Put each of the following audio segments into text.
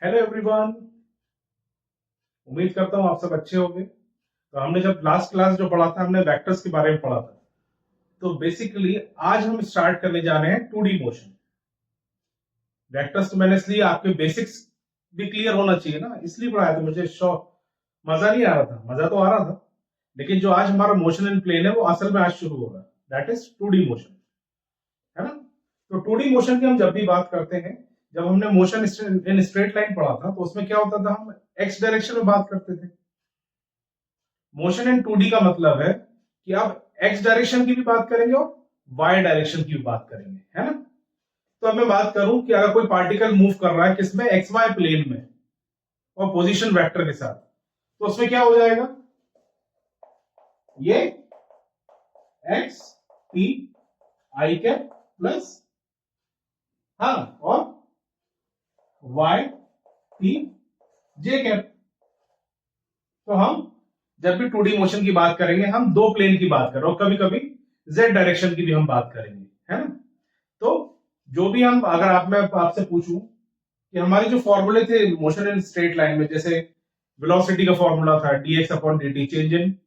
Hello everyone. उम्मीद करता हूँ आप सब अच्छे होंगे। तो हमने जब लास्ट क्लास जो पढ़ा था हमने वेक्टर्स के बारे में पढ़ा था। तो बेसिकली आज हम स्टार्ट करने जा रहे हैं 2D मोशन। वेक्टर्स तो मैंने इसलिए आपके बेसिक्स भी क्लियर होना चाहिए ना, इसलिए पढ़ाया था। मुझे शौक मजा नहीं आ रहा था, मजा तो आ रहा था, लेकिन जो आज हमारा मोशन इन प्लेन है वो असल में आज शुरू हो रहा है, दैट इज 2D मोशन, है ना। तो 2D मोशन की हम जब भी बात करते हैं, जब हमने मोशन इन स्ट्रेट लाइन पढ़ा था तो उसमें क्या होता था, हम एक्स डायरेक्शन में बात करते थे। मोशन इन 2D का मतलब है कि आप एक्स डायरेक्शन की भी बात करेंगे और वाई डायरेक्शन की भी बात करेंगे, है ना। तो अब मैं बात करूं कि अगर कोई पार्टिकल मूव कर रहा है किसमें, एक्स वाई प्लेन में और पोजीशन वेक्टर के साथ, तो उसमें क्या हो जाएगा, ये x T I cap plus, हाँ, और वाई टी जे कैप। तो हम जब भी 2D मोशन की बात करेंगे हम दो प्लेन की बात करें और कभी कभी जेड डायरेक्शन की भी हम बात करेंगे, है ना। तो जो भी हम, अगर मैं आपसे पूछूं कि हमारे जो फॉर्मूले थे मोशन इन स्ट्रेट लाइन में, जैसे वेलोसिटी का फॉर्मूला था dx upon dt, change in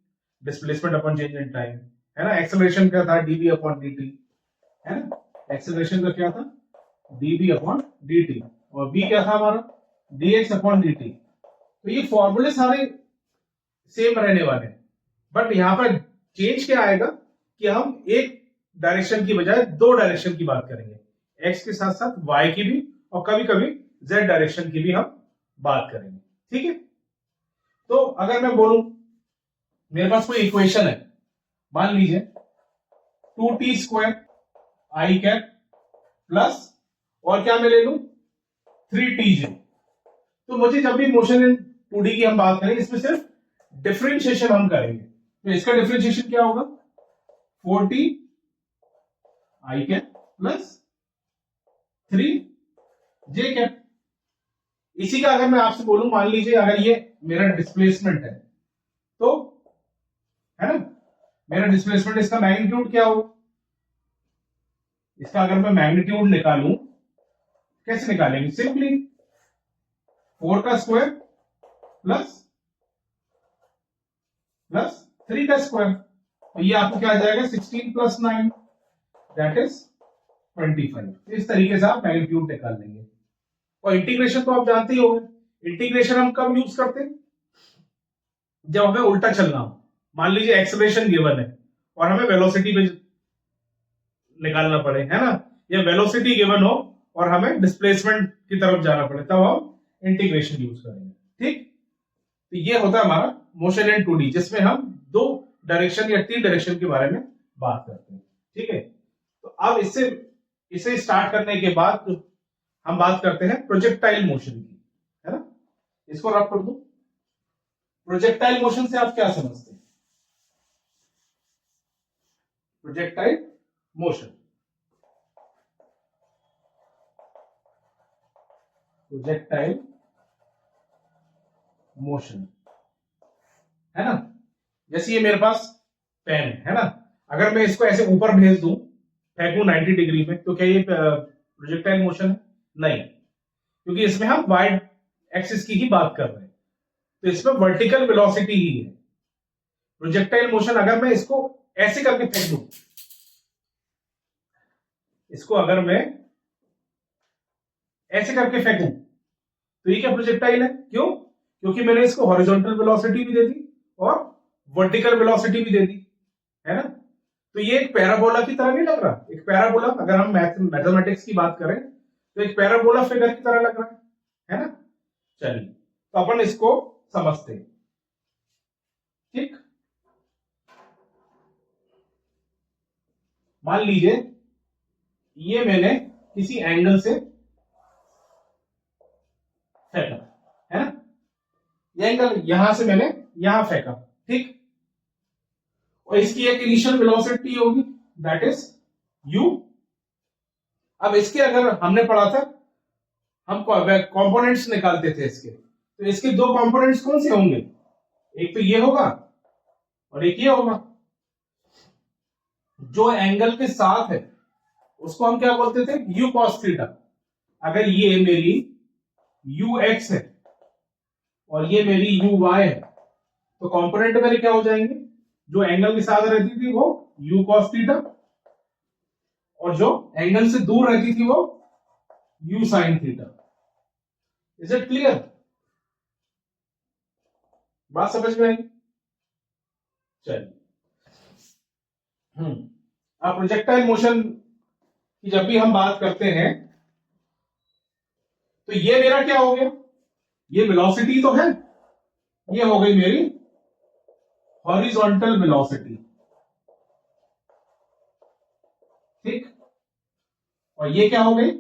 displacement upon change in time, है ना। एक्सेलरेशन का था dv अपॉन dt, है ना। एक्सेलरेशन का क्या था, dv अपॉन dt, और v क्या था हमारा, dx अपॉन dt। तो ये फॉर्मूले सारे सेम रहने वाले हैं, बट यहां पर चेंज क्या आएगा कि हम एक डायरेक्शन की बजाय दो डायरेक्शन की बात करेंगे, एक्स के साथ साथ वाई की भी, और कभी कभी जेड डायरेक्शन की भी हम बात करेंगे, ठीक है। तो अगर मैं बोलूं मेरे पास कोई इक्वेशन है, मान लीजिए 2t² आई कैप प्लस, और क्या मैं ले लू 3tj। तो मुझे जब भी मोशन इन 2D की हम बात करेंगे, इसमें सिर्फ डिफरेंशिएशन हम करेंगे, तो इसका डिफरेंशिएशन क्या होगा, 4t आई कैप प्लस 3j कैप। इसी का अगर मैं आपसे बोलूं, मान लीजिए अगर ये मेरा डिस्प्लेसमेंट है, तो, है ना, मेरा डिस्प्लेसमेंट, इसका मैग्नीट्यूड क्या हो, इसका अगर मैं मैग्नीट्यूड निकालूं, कैसे निकालेंगे, सिंपली 4 का स्क्वायर प्लस प्लस 3 का स्क्वायर, तो ये आपको क्या आ जाएगा, 16 प्लस 9, दैट इज 25। इस तरीके से आप मैग्नीट्यूड निकाल लेंगे। और इंटीग्रेशन तो आप जानते ही होंगे, इंटीग्रेशन हम कब यूज करते हैं, जब हमें उल्टा चलना हो। मान लीजिए एक्सेलरेशन गिवन है और हमें वेलोसिटी पे निकालना पड़े, है ना, या वेलोसिटी गिवन हो और हमें डिस्प्लेसमेंट की तरफ जाना पड़े, तब हम इंटीग्रेशन यूज करेंगे, ठीक। तो ये होता है हमारा मोशन इन 2D, जिसमें हम दो डायरेक्शन या तीन डायरेक्शन के बारे में बात करते हैं, ठीक है। तो अब इसे स्टार्ट करने के बाद हम बात करते हैं प्रोजेक्टाइल मोशन की, है ना। इसको रब कर दो। प्रोजेक्टाइल मोशन से आप क्या समझते हैं, प्रोजेक्टाइल मोशन, प्रोजेक्टाइल मोशन, है ना। जैसे ये मेरे पास पेन है ना, अगर मैं इसको ऐसे ऊपर भेज दूं, फेंकूं 90 डिग्री में, तो क्या ये प्रोजेक्टाइल मोशन है, नहीं, क्योंकि इसमें हम वाइड एक्सिस की ही बात कर रहे हैं, तो इसमें वर्टिकल वेलोसिटी ही है। प्रोजेक्टाइल मोशन अगर मैं इसको ऐसे करके फेंक दूं, इसको अगर मैं ऐसे करके फेंकूं, तो ये क्या प्रोजेक्टाइल है, क्यों, क्योंकि मैंने इसको हॉरिजॉन्टल वेलोसिटी भी दे दी और वर्टिकल वेलोसिटी भी दे दी, है ना। तो ये एक पैराबोला की तरह नहीं लग रहा, एक पैराबोला, अगर हम मैथमेटिक्स की बात करें तो एक पैराबोला फिगर की तरह लग रहा है ना। चलिए, तो अपन इसको समझते हैं, ठीक। मान लीजिए ये मैंने किसी एंगल से फेंका, है ना, ये एंगल यहां से मैंने यहां फेंका, ठीक, और इसकी एक इनिशियल वेलोसिटी होगी, दैट इज u। अब इसके अगर हमने पढ़ा था, हम कंपोनेंट्स निकालते थे इसके, तो इसके दो कंपोनेंट्स कौन से होंगे, एक तो ये होगा और एक ये होगा। जो एंगल के साथ है उसको हम क्या बोलते थे, u cos थीटा। अगर ये मेरी यू एक्स है और ये मेरी यू वाई है, तो कॉम्पोनेंट मेरे क्या हो जाएंगे, जो एंगल के साथ रहती थी वो यू कॉस थीटा, और जो एंगल से दूर रहती थी वो you sine theta. Is it clear? बात समझ में आई? चलिए, अब प्रोजेक्टाइल मोशन की जब भी हम बात करते हैं तो ये मेरा क्या हो गया, ये वेलोसिटी तो है, ये हो गई मेरी हॉरिजॉन्टल वेलोसिटी, ठीक, और ये क्या हो गई,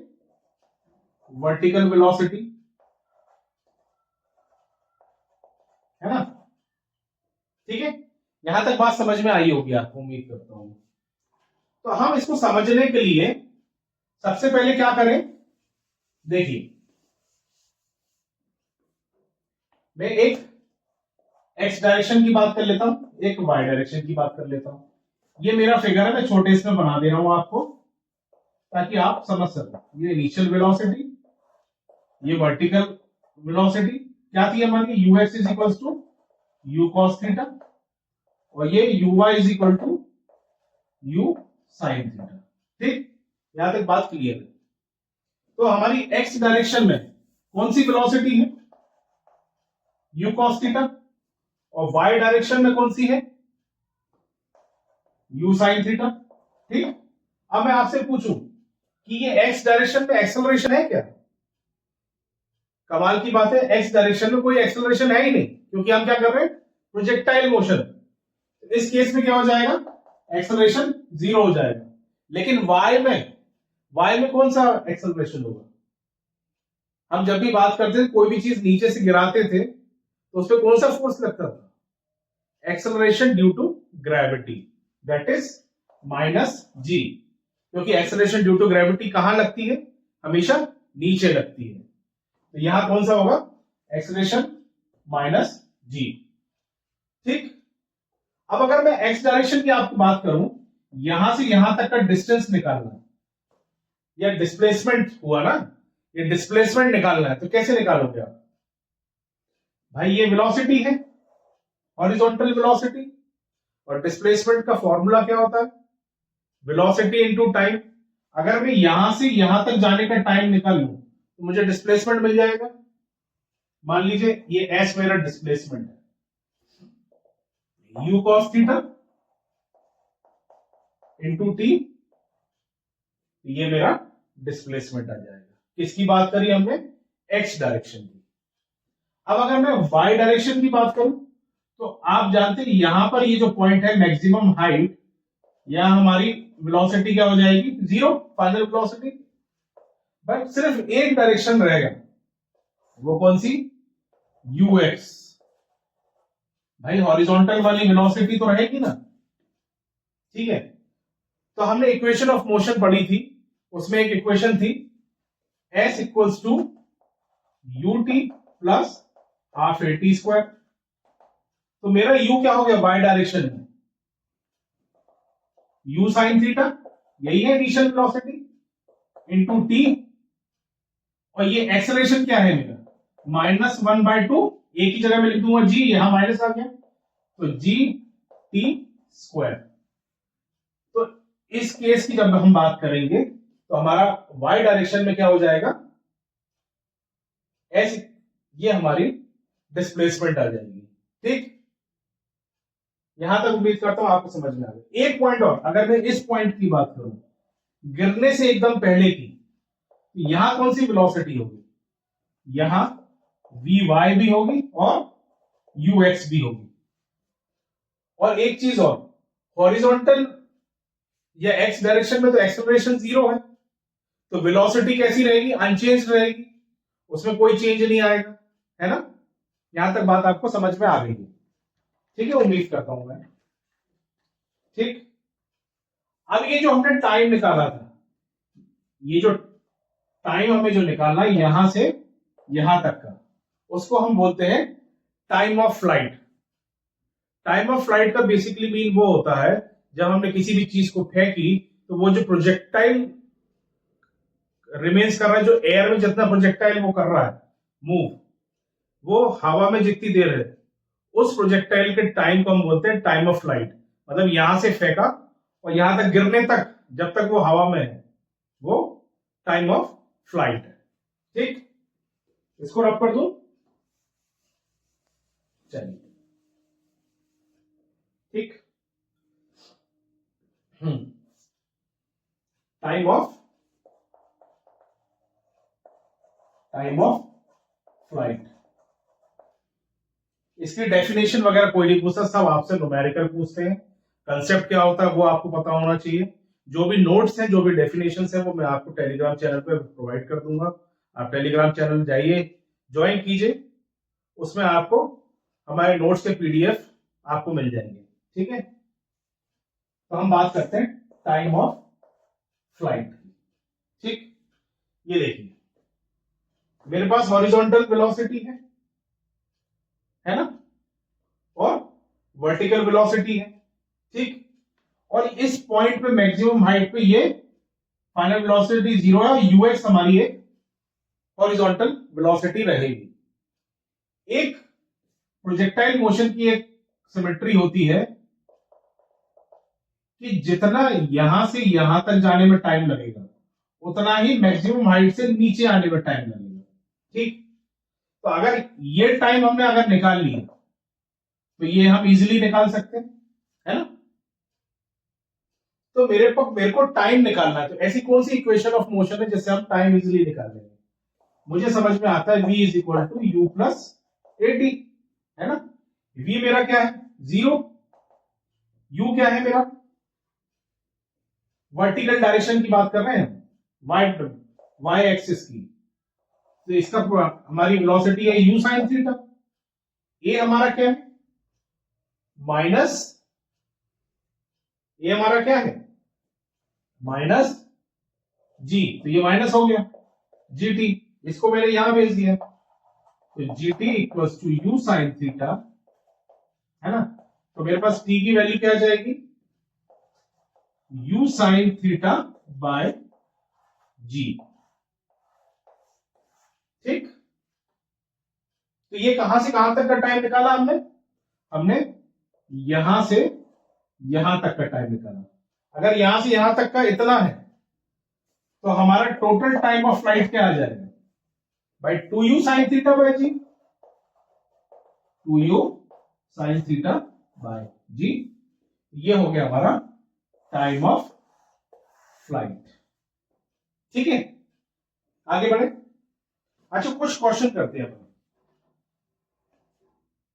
वर्टिकल वेलोसिटी, है ना? ठीक है, यहां तक बात समझ में आई होगी आपको, उम्मीद करता हूं। तो हम इसको समझने के लिए सबसे पहले क्या करें, देखिए मैं एक एक्स डायरेक्शन की बात कर लेता हूं, एक वाई डायरेक्शन की बात कर लेता हूं। ये मेरा फिगर है, मैं छोटे इसमें बना दे रहा हूं आपको ताकि आप समझ सकें। ये इनिशियल वेलोसिटी, ये वर्टिकल वेलोसिटी क्या थी हमारी, u x is equal to u cos theta, और ये u y is equal to u sine theta, ठीक, यहां तक बात क्लियर है। तो हमारी एक्स डायरेक्शन में कौन सी वेलोसिटी है, यू कॉस थीटा, और वाई डायरेक्शन में कौन सी है, यू साइन थीटा, ठीक। अब मैं आपसे पूछूं कि ये एक्स डायरेक्शन में एक्सेलरेशन है क्या? कमाल की बात है, एक्स डायरेक्शन में कोई एक्सेलरेशन है ही नहीं, क्योंकि हम क्या कर रहे हैं, प्रोजेक्टाइल मोशन। इस केस में क्या हो जाएगा, एक्सेलरेशन जीरो हो जाएगा। लेकिन वाई में कौन सा एक्सेलरेशन होगा? हम जब भी बात करते थे, कोई भी चीज नीचे से गिराते थे तो उस पर कौन सा फोर्स लगता था, acceleration due to gravity, that is minus g, क्योंकि एक्सेलरेशन ड्यू टू ग्रेविटी कहां लगती है, हमेशा नीचे लगती है। तो यहां कौन सा होगा, एक्सेलरेशन माइनस जी, ठीक। अब अगर मैं एक्स डायरेक्शन की आपको बात करूं, यहां से यहां तक का डिस्टेंस निकालना है, या डिस्प्लेसमेंट हुआ ना, ये डिस्प्लेसमेंट निकालना है, तो कैसे निकालोगे आप? भाई ये वेलोसिटी है, हॉरिजॉन्टल वेलोसिटी, और डिस्प्लेसमेंट का फॉर्मूला क्या होता है, वेलोसिटी इनटू टाइम। अगर मैं यहां से यहां तक जाने का टाइम निकाल लूं तो मुझे डिस्प्लेसमेंट मिल जाएगा। मान लीजिए ये एस मेरा डिस्प्लेसमेंट है, you cos theta into T, ये मेरा डिस्प्लेसमेंट आ जाएगा। किसकी बात करी हमने, एक्स डायरेक्शन की। अब अगर मैं वाई डायरेक्शन की बात करूं तो आप जानते हैं यहां पर ये जो पॉइंट है मैक्सिमम हाइट, यहां हमारी वेलोसिटी क्या हो जाएगी, जीरो, फाइनल वेलोसिटी। बट सिर्फ एक डायरेक्शन रहेगा, वो कौन सी, यू एक्स। भाई हॉरिजॉन्टल वाली वेलोसिटी तो रहेगी ना, ठीक है। तो हमने इक्वेशन ऑफ मोशन पढ़ी थी, उसमें एक इक्वेशन थी s equals to u t plus half a t square. तो मेरा u क्या हो गया, वाई डायरेक्शन में u साइन थीटा, यही है इनिशियल वेलोसिटी, इंटू टी, और ये एक्सेलरेशन क्या है मेरा, -1/2, एक ही जगह में लिख दूंगा g, यहां माइनस आ गया, तो जी टी स्क्वायर। तो इस केस की जब हम बात करेंगे तो हमारा y डायरेक्शन में क्या हो जाएगा, s, ये हमारी डिस्प्लेसमेंट आ जाएगी, ठीक। यहां तक उम्मीद करता हूं आपको समझ में आ गया। एक पॉइंट और, अगर मैं इस पॉइंट की बात करूं, गिरने से एकदम पहले की, तो यहां कौन सी वेलोसिटी होगी, यहां वी वाई भी होगी और यू एक्स भी होगी। और एक चीज और, हॉरिजॉन्टल या एक्स डायरेक्शन में तो एक्सेलरेशन जीरो है, तो वेलोसिटी कैसी रहेगी, अनचेंज रहेगी, उसमें कोई चेंज नहीं आएगा, है ना। यहां तक बात आपको समझ में आ गई है, ठीक है, उम्मीद करता हूं मैं, ठीक। अब ये जो हमने टाइम निकाला था, ये जो टाइम हमें जो निकालना है यहां से यहां तक का, उसको हम बोलते हैं time of flight. Time of flight का बेसिकली मीन वो होता है जब हमने किसी भी चीज को फेंकी तो वो जो प्रोजेक्टाइल रिमेन्स कर रहा है, जो एयर में जितना प्रोजेक्टाइल वो कर रहा है, मूव, वो हवा में जितनी देर है उस प्रोजेक्टाइल के टाइम को हम बोलते हैं टाइम ऑफ फ्लाइट। मतलब यहां से फेंका और यहां तक गिरने तक, जब तक वो हवा में है, वो टाइम ऑफ फ्लाइट है। ठीक, इसको रब कर दूं। चलिए, ठीक। टाइम ऑफ फ्लाइट, इसकी डेफिनेशन वगैरह कोई नहीं पूछता, सब आपसे न्यूमेरिकल पूछते हैं। कंसेप्ट क्या होता है वो आपको पता होना चाहिए। जो भी नोट्स हैं, जो भी डेफिनेशन है, वो मैं आपको टेलीग्राम चैनल पे प्रोवाइड कर दूंगा। आप टेलीग्राम चैनल जाइए, ज्वाइन कीजिए, उसमें आपको हमारे नोट्स के पीडीएफ आपको मिल जाएंगे। ठीक है, तो हम बात करते हैं टाइम ऑफ फ्लाइट। ठीक, ये देखिए, मेरे पास हॉरिजॉन्टल वेलोसिटी है ना, और वर्टिकल वेलोसिटी है। ठीक, और इस पॉइंट पे मैक्सिमम हाइट पे ये फाइनल वेलोसिटी 0 है और यूएक्स हमारी एक हॉरिजॉन्टल वेलोसिटी रहेगी। एक प्रोजेक्टाइल मोशन की एक सिमेट्री होती है कि जितना यहां से यहां तक जाने में टाइम लगेगा, उतना ही मैक्सिमम हाइट से नीचे आने में टाइम लगेगा। ठीक, तो अगर ये टाइम हमने अगर निकाल लिया तो ये हम इजीली निकाल सकते हैं, है ना। तो मेरे को टाइम निकालना है, तो ऐसी कौन सी इक्वेशन ऑफ मोशन है जिससे हम टाइम इजीली निकाल लेंगे। मुझे समझ में आता है v is equal to u plus a t, है ना। v मेरा क्या है, 0। u क्या है मेरा, वर्टिकल डायरेक्शन की बात कर रहे हैं, वाई वाई एक्सिस की, तो इसका हमारी वेलोसिटी है u साइन थीटा। ए हमारा क्या है, माइनस, ए हमारा क्या है, माइनस जी, तो ये माइनस हो गया जी टी, इसको मैंने यहां भेज दिया, तो g t equals to u sine theta, है ना। तो मेरे पास टी की वैल्यू क्या आ जाएगी, यू साइन थीटा बाय जी। ठीक, तो ये कहां से कहां तक का टाइम निकाला हमने, हमने यहां से यहां तक का टाइम निकाला। अगर यहां से यहां तक का इतना है, तो हमारा टोटल टाइम ऑफ फ्लाइट क्या आ जाएगा, by 2u sine theta by g, 2u sine theta by g, ये हो गया हमारा टाइम ऑफ फ्लाइट। ठीक है, आगे बढ़े। अच्छा, कुछ क्वेश्चन करते हैं अपन,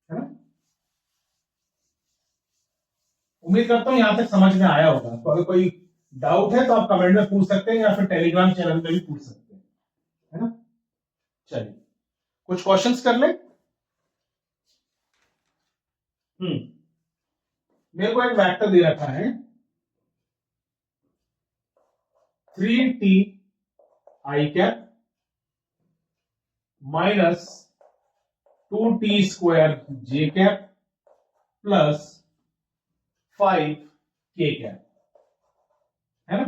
है ना। उम्मीद करता हूं यहां तक समझ में आया होगा। तो अगर कोई डाउट है तो आप कमेंट में पूछ सकते हैं या फिर टेलीग्राम चैनल में भी पूछ सकते हैं, है ना। चलिए, कुछ क्वेश्चंस कर ले। मेरे को एक वेक्टर दे रखा है 3t i cap minus 2t square j cap plus 5 k cap, है ना।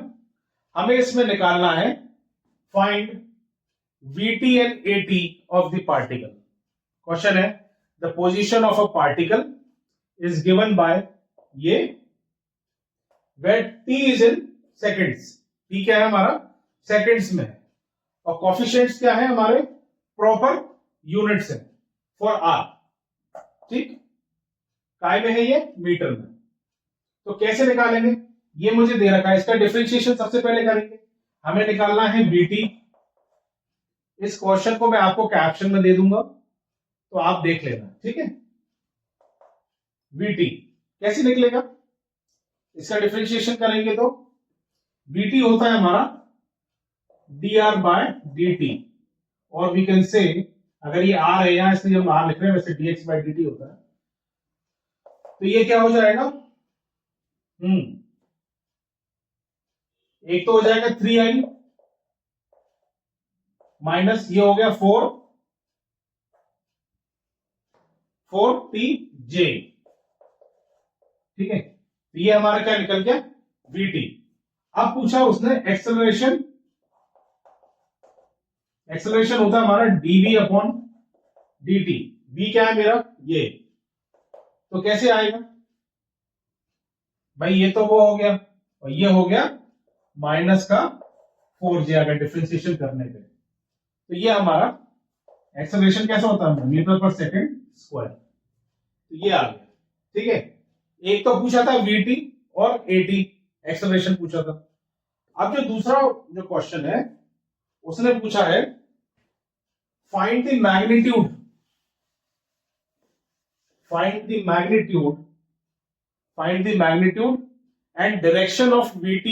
हमें इसमें निकालना है find vt and at of the particle. Question है the position of a particle is given by ये, where t is in seconds, t क्या है हमारा, सेकेंड्स में है, और कोफिशिएंट्स क्या है हमारे, प्रॉपर यूनिट्स है फॉर आर। ठीक, काय में है ये, मीटर में। तो कैसे निकालेंगे, ये मुझे दे रखा है, इसका डिफरेंशिएशन सबसे पहले करेंगे। हमें निकालना है vt, इस क्वेश्चन को मैं आपको कैप्शन में दे दूंगा, तो आप देख लेना। ठीक है, vt कैसे निकलेगा, इसका डिफरेंशिएशन करेंगे तो vt होता है हमारा dr बाय dt, और वी कैन से, अगर ये r है यहां इसलिए हम r लिख रहे हैं, वैसे dx बाय dt होता है, तो ये क्या हो जाएगा, एक तो हो जाएगा 3i माइनस ये हो गया 4tj। ठीक है, तो ये हमारा क्या निकल गया, vt। अब पूछा उसने एक्सेलरेशन, एक्सेलरेशन होता है हमारा dv अपॉन dt, v क्या है मेरा ये, तो कैसे आएगा भाई, ये तो वो हो गया और ये हो गया माइनस का 4j अगर डिफरेंशिएशन करने पे, तो ये हमारा एक्सेलरेशन कैसा होता है मीटर पर सेकंड स्क्वायर, तो ये आ गया। ठीक है, एक तो पूछा था vt और at एक्सेलरेशन पूछा था। अब जो दूसरा जो क्वेश्चन है उसने पूछा है find the magnitude, find the magnitude, find the magnitude and direction of vt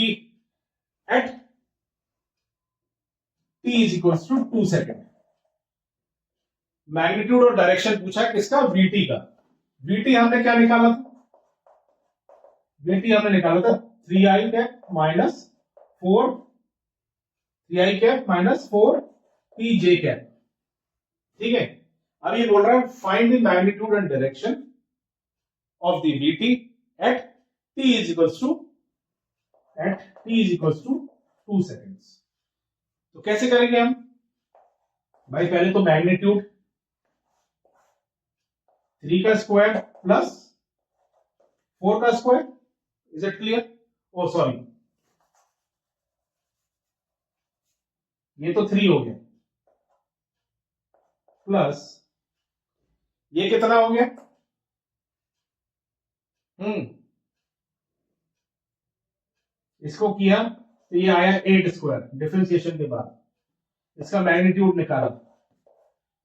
at t is equals to 2 second. Magnitude और डायरेक्शन पूछा है किसका, vt का। vt हमने क्या निकाला था, vt हमने निकाला था 3i cap minus 4, 3i cap minus 4 tj cap. ठीक है, अब ये बोल रहा है find the magnitude and direction of the vt at t is equals to, at t is equals to 2 seconds. तो कैसे करेंगे हम भाई, पहले तो मैग्नीट्यूड 3 का स्क्वायर प्लस 4 का square, is it clear, oh sorry ये तो 3 हो गया, प्लस ये कितना हो गया, इसको किया तो ये आया 8 स्क्वायर डिफरेंशिएशन के बाद, इसका मैग्नीट्यूड निकाला,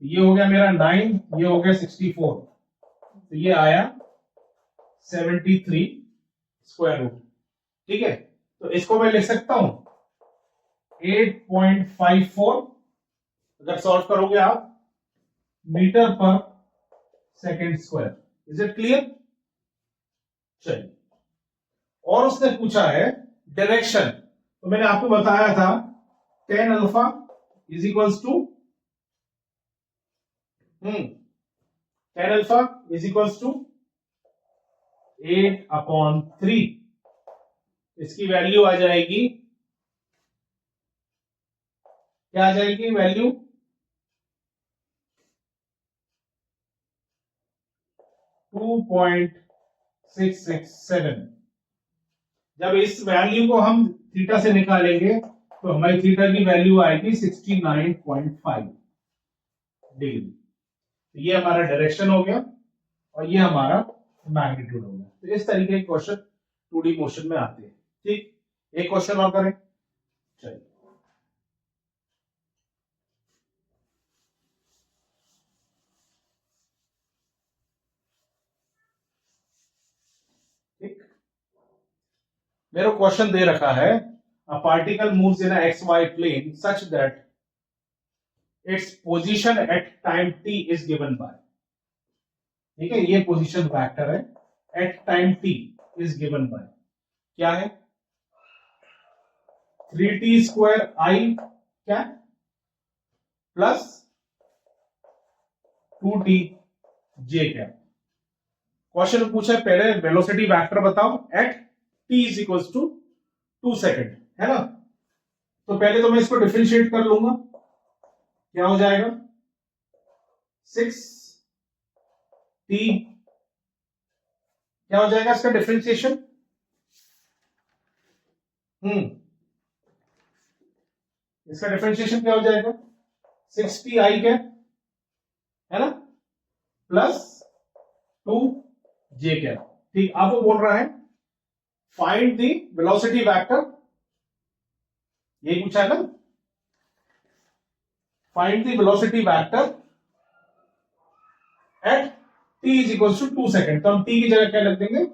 ये हो गया मेरा 9, ये हो गया 64, तो ये आया 73 स्क्वायर रूट। ठीक है, तो इसको मैं लिख सकता हूं 8.54, अगर सॉल्व करोगे आप, metre per second square. Is it clear? चलिए, और उसने पूछा है डायरेक्शन, तो मैंने आपको बताया था tan alpha is equals to tan alpha is equals to 8/3, इसकी वैल्यू आ जाएगी, क्या आ जाएगी वैल्यू, 2.667। जब इस वैल्यू को हम थीटा से निकालेंगे तो हमारी थीटा की वैल्यू आएगी 69.5 डिग्री। तो ये हमारा डायरेक्शन हो गया और ये हमारा मैग्नीट्यूड हो गया। तो इस तरीके के क्वेश्चन 2D मोशन में आते हैं। ठीक, एक क्वेश्चन और करें, चलिए। ठीक, मेरा क्वेश्चन दे रखा है a particle moves in x y plane such that its position at time t is given by, ठीक है, ये पोजीशन वेक्टर है, at time t is given by क्या है, 3t स्क्वायर i क्या प्लस 2t j क्या। Question पूछा है पहले वेलोसिटी वेक्टर बताओ at t is equals to 2 second, है ना। तो पहले तो मैं इसको डिफरेंशिएट कर लूंगा, क्या हो जाएगा 6t, क्या हो जाएगा इसका डिफरेंशिएशन, इसका डिफरेंशिएशन क्या हो जाएगा 6t i क्या है ना, प्लस 2j क्या। ठीक, अब वो बोल रहा है फाइंड द वेलोसिटी वेक्टर, यही पूछा है ना, find the velocity vector at t is equal to 2 second. तो हम t की जगह क्या लिख देंगे,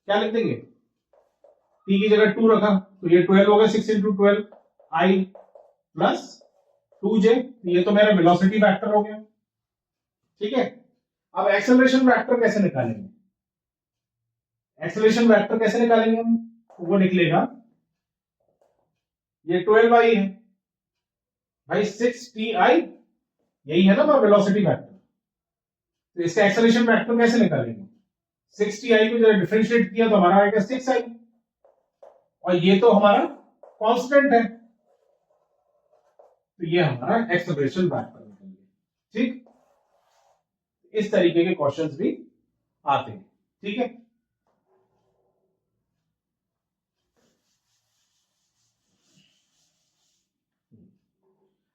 क्या लिख देंगे, t की जगह 2 रखा तो ये 12 होगा, 6 इंटू 12 i प्लस 2j, ये तो मेरा वेलोसिटी वेक्टर हो गया। ठीक है, अब एक्सेलरेशन वेक्टर कैसे निकालेंगे, एक्सेलरेशन वेक्टर कैसे निकालेंगे हम, वो निकलेगा ये 12i है भाई 6ti, यही है ना वेलोसिटी वेक्टर, तो इसका एक्सेलरेशन वेक्टर कैसे निकालेंगे, 6ti को जब डिफरेंशिएट किया तो हमारा आएगा 6i, और ये तो हमारा कांस्टेंट है, तो ये हमारा एक्सेलरेशन वेक्टर निकल गया। ठीक, इस तरीके के क्वेश्चंस भी आते हैं। ठीक है,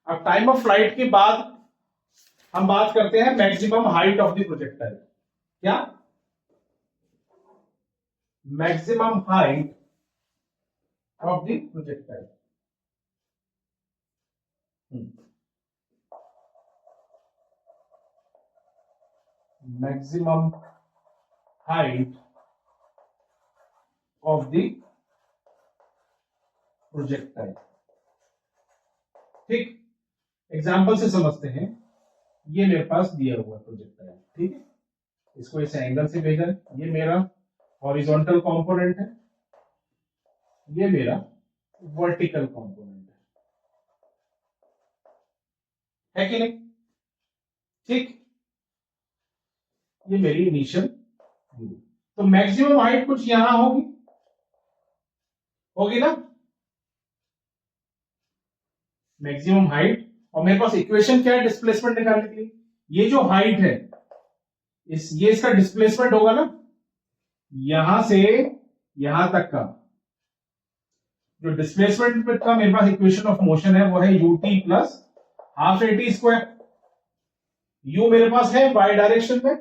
अब टाइम ऑफ फ्लाइट के बाद हम बात करते हैं maximum height of the projectile. क्या? Maximum height of the projectile. Maximum height of the projectile. ठीक, एग्जाम्पल से समझते हैं। ये मेरे पास दिया हुआ प्रोजेक्टाइल, ठीक है, इसको इस एंगल से भेजा है। ये मेरा हॉरिजॉन्टल कंपोनेंट है, ये मेरा वर्टिकल कंपोनेंट है कि नहीं? ठीक, ये मेरी इनिशियल व्यू। तो मैक्सिमम हाइट कुछ यहां होगी, होगी ना, मैक्सिमम हाइट। और मेरे पास इक्वेशन क्या है डिस्प्लेसमेंट निकालने के लिए? ये जो हाइट है, ये इसका डिस्प्लेसमेंट होगा ना, यहां से यहां तक का जो डिस्प्लेसमेंट का मेरे पास इक्वेशन ऑफ मोशन है वो है ut plus half at square. u मेरे पास है y डायरेक्शन में,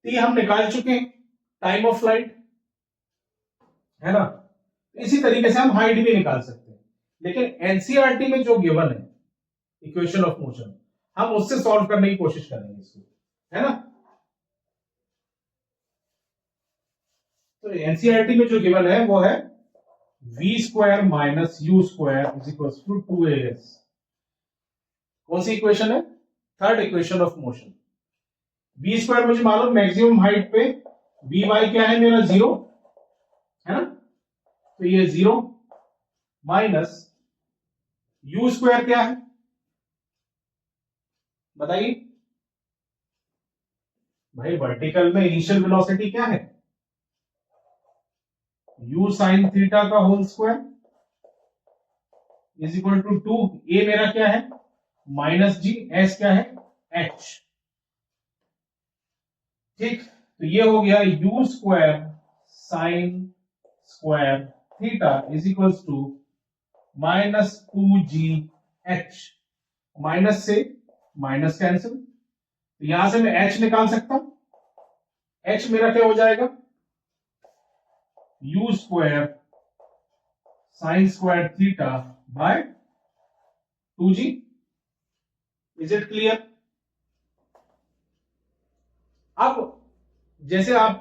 t हम निकाल चुके हैं, टाइम ऑफ फ्लाइट है ना। इसी तरीके से हम हाइट भी निकाल सकते हैं, लेकिन एनसीईआरटी में जो गिवन है इक्वेशन ऑफ मोशन, हम उससे सॉल्व करने की कोशिश करेंगे इसको, है ना। तो एनसीईआरटी में जो गिवन है वो है v square minus u square is equal to 2as। कौन सी इक्वेशन है? Third equation of motion. v square मुझे मालूम, मैक्सिमम हाइट पे vy क्या है मेरा? 0 है ना, तो ये 0 माइनस u स्क्वायर क्या है बताइए भाई? वर्टिकल में इनिशियल वेलोसिटी क्या है? u साइन थीटा का whole square is equal to 2। A मेरा क्या है? माइनस जी, एस क्या है? एच। ठीक, तो ये हो गया u square sine square theta is equal to minus 2gh। Minus से माइनस कैंसिल, तो यहां से मैं h निकाल सकता हूं। h मेरा क्या हो जाएगा? u square sine square theta by 2g। Is it clear? अब जैसे आप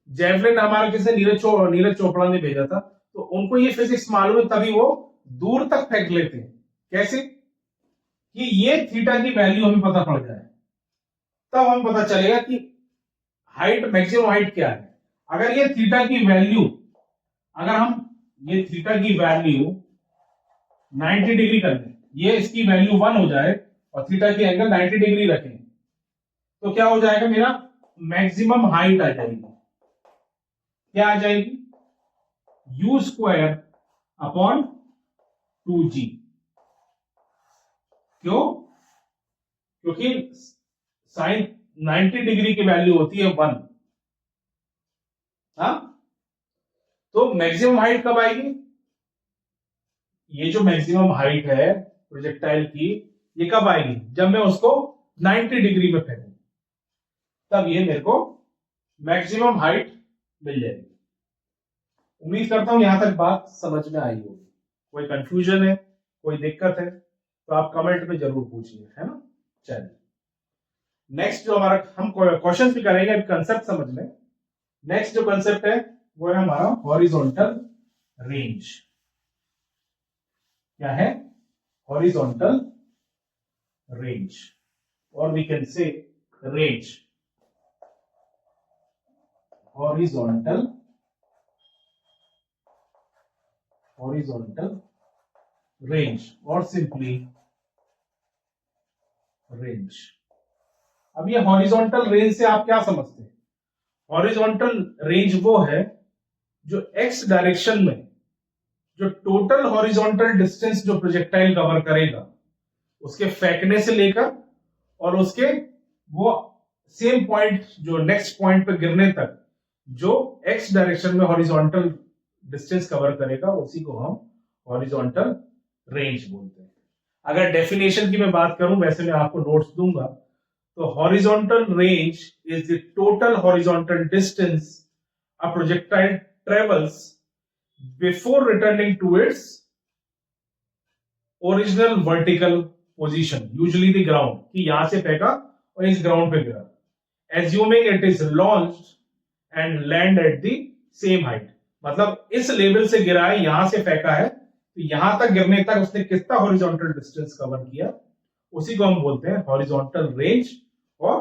जेवलिन हमारे किसी नीरज चोपड़ा ने भेजा था, तो उनको ये फिजिक्स मालूम है, तभी वो दूर तक फेंक लेते हैं। कैसे? कि ये थीटा की वैल्यू हमें पता पड़ जाए, तब हमें पता चलेगा कि हाइट, मैक्सिमम हाइट क्या है। अगर ये थीटा की वैल्यू, अगर हम ये थीटा की वैल्यू 90 डिग्री कर दें, ये इसकी वैल्यू 1 हो जाए और थीटा की एंगल 90 डिग्री रखें, तो क्या हो जाएगा? मेरा मैक्सिमम हाइट आ जाएगी। क्या आ जाएगी? u square upon 2g। क्यों? क्योंकि साइन 90 डिग्री की वैल्यू होती है 1। हाँ, तो मैक्सिमम हाइट कब आएगी? ये जो मैक्सिमम हाइट है प्रोजेक्टाइल की, ये कब आएगी? जब मैं उसको 90 डिग्री में फेंकूं, तब ये मेरे को मैक्सिमम हाइट मिल जाएगी। उम्मीद करता हूं यहां तक बात समझ में आई होगी। कोई कंफ्यूजन है, कोई दिक्कत है, तो आप कमेंट में जरूर पूछिए, है ना। चलिए, नेक्स्ट जो हमारा, हम क्वेश्चन भी करेंगे, अभी कंसेप्ट समझ लें। नेक्स्ट जो कंसेप्ट है वो है हमारा हॉरिजॉन्टल रेंज। क्या है? हॉरिजॉन्टल रेंज, और we can say range. Horizontal range, और सिंपली रेंज। अब ये हॉरिजॉन्टल रेंज से आप क्या समझते हैं? हॉरिजॉन्टल रेंज वो है जो एक्स डायरेक्शन में जो टोटल हॉरिजॉन्टल डिस्टेंस जो प्रोजेक्टाइल कवर करेगा उसके फेंकने से लेकर और उसके वो सेम पॉइंट जो नेक्स्ट पॉइंट पे गिरने तक जो एक्स डायरेक्शन में हॉरिजॉन्टल डिस्टेंस कवर करेगा उसी को हम हॉरिजॉन्टल रेंज बोलते हैं। अगर डेफिनेशन की मैं बात करूं, वैसे मैं आपको नोट्स दूंगा, तो horizontal range is the total horizontal distance a projectile travels before returning to its original vertical position, usually the ground, कि यहां से फेंका और इस ग्राउंड पे गिरा, assuming it is launched and land at the same height. मतलब इस लेवल से गिरा है, यहां से फेंका है, तो यहां तक गिरने तक उसने कितना हॉरिजॉन्टल डिस्टेंस कवर किया, उसी को हम बोलते हैं हॉरिजॉन्टल रेंज और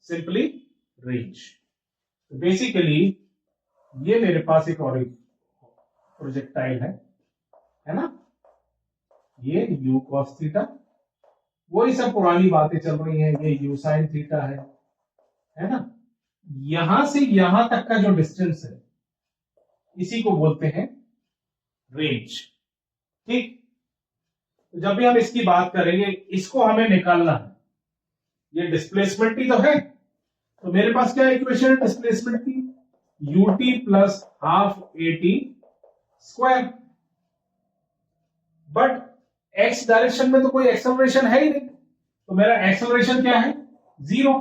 सिंपली रेंज। तो बेसिकली ये मेरे पास एक और प्रोजेक्टाइल है ना, ये u cos थीटा, वही सब पुरानी बातें चल रही हैं, ये u sin थीटा है ना। यहां से यहां तक का जो डिस्टेंस है इसी को बोलते हैं रेंज। ठीक, तो जब भी हम इसकी बात करेंगे इसको हमें निकालना है, ये डिस्प्लेसमेंट ही तो है, तो मेरे पास क्या इक्वेशन है डिस्प्लेसमेंट की, ut plus half at square. But x direction में तो कोई एक्सेलरेशन है ही नहीं, तो मेरा एक्सेलरेशन क्या है, 0।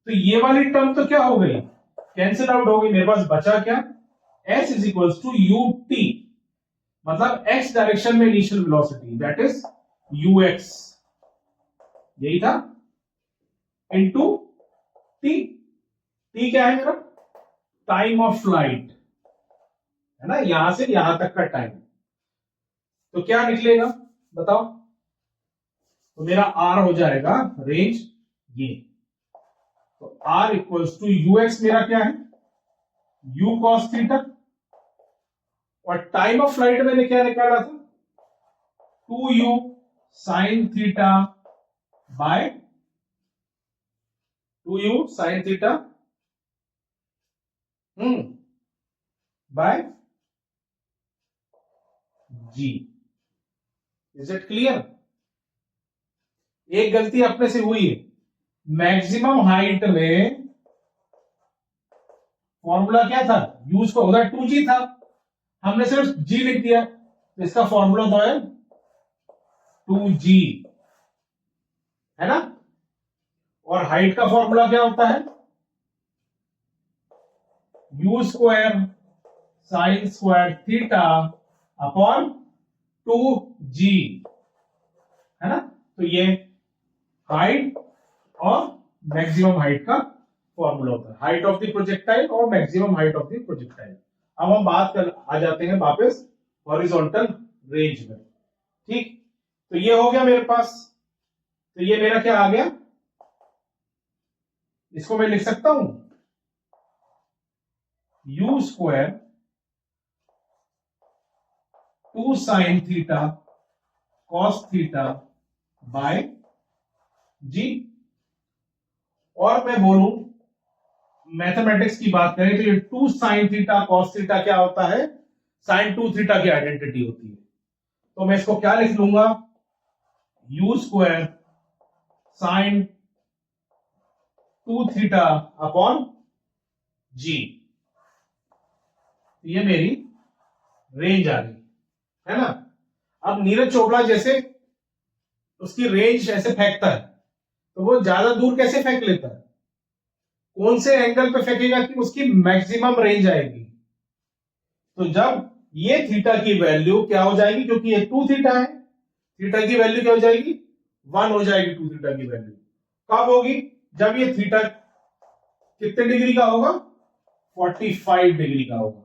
तो ये वाली टर्म तो क्या हो गई, कैंसिल आउट हो गई। मेरे पास बचा क्या, s is equal to ut, मतलब x डायरेक्शन में initial velocity, that is ux, यही था, इनटू t। t क्या है मेरा, टाइम ऑफ फ्लाइट, है ना, यहां से यहां तक का टाइम। तो क्या निकलेगा बताओ, तो मेरा r हो जाएगा रेंज ये, तो r इक्वल्स टू ux मेरा क्या है, u cos थीटा, और टाइम ऑफ फ्लाइट मैंने क्या निकाला था, 2u sin theta by 2u sin theta by g। Is it clear. एक गलती अपने से हुई है, मैक्सिमम हाइट में फॉर्मूला क्या था, यूज को उधर 2g था, हमने सिर्फ g लिख दिया, तो इसका फॉर्मूला तो है 2g, है ना। और हाइट का फॉर्मूला क्या होता है, u square sine square theta upon 2g, है ना। तो ये हाइट और मैक्सिमम हाइट का फॉर्मूला होता है, हाइट ऑफ द प्रोजेक्टाइल और maximum height of the projectile. अब हम बात कर आ जाते हैं वापस हॉरिजॉन्टल रेंज में। ठीक, तो ये हो गया मेरे पास, तो ये मेरा क्या आ गया, इसको मैं लिख सकता हूं u square 2 sine theta cos theta by g। और मैं बोलूं मैथमेटिक्स की बात करें तो ये 2 साइन थीटा कॉस थीटा क्या होता है, साइन 2 थीटा की आइडेंटिटी होती है। तो मैं इसको क्या लिख लूंगा, u square sine 2 theta upon g। ये मेरी रेंज आ गई, है ना। अब नीरज चोपड़ा जैसे उसकी रेंज ऐसे फेंकता है, तो वो ज्यादा दूर कैसे फेंक लेता है, कौन से एंगल पे फेंकेगा कि उसकी मैक्सिमम रेंज आएगी। तो जब ये थीटा की वैल्यू क्या हो जाएगी, क्योंकि ये 2 थीटा है, थीटा की वैल्यू क्या हो जाएगी, 1 हो जाएगी 2 थीटा की वैल्यू। कब होगी, जब ये थीटा कितने डिग्री का होगा, 45 डिग्री का होगा,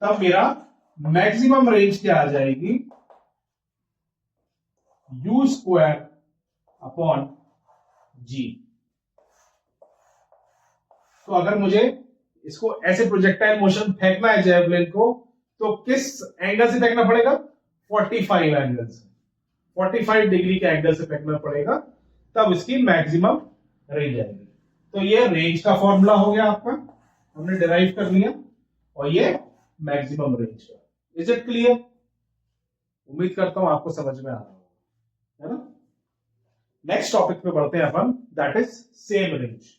तब मेरा मैक्सिमम रेंज क्या आ जाएगी, u स्क्वायर अपॉन g। तो अगर मुझे इसको ऐसे प्रोजेक्टाइल मोशन फेंकना है जेवलिन को, तो किस एंगल से फेंकना पड़ेगा, 45 एंगल से, 45 डिग्री के एंगल से फेंकना पड़ेगा, तब इसकी मैक्सिमम रेंज आएगी। तो ये रेंज का फॉर्मूला हो गया आपका, हमने डिराइव कर लिया, और ये मैक्सिमम रेंज का। Is it clear. उम्मीद करता हूं आपको समझ में आ रहा होगा, है ना। नेक्स्ट टॉपिक पे बढ़ते हैं अपन, दैट इज सेम रेंज।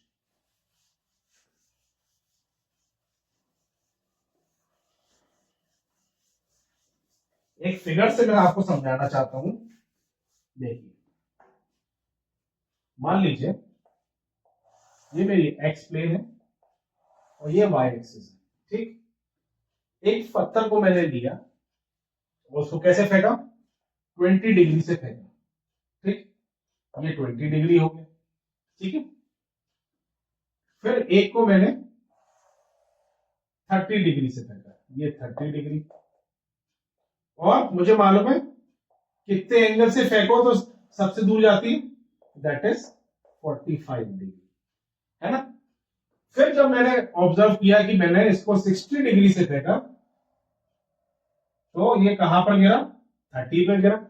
एक फिगर से मैं आपको समझाना चाहता हूं। देखिए, मान लीजिए ये मेरी एक्स प्लेन है और ये वाई एक्सिस है, ठीक। एक पत्थर को मैंने लिया, उसको कैसे फेंका, 20 डिग्री से फेंका, ठीक। ये 20 डिग्री हो गया, ठीक है। फिर एक को मैंने 30 डिग्री से फेंका, ये 30 डिग्री। और मुझे मालूम है कितने एंगल से फेंको तो सबसे दूर जाती है, दैट इज 45 डिग्री, है ना। फिर जब मैंने ऑब्जर्व किया कि मैंने इसको 60 डिग्री से फेंका, तो ये कहां पर गिरा, 30 पे गिरा।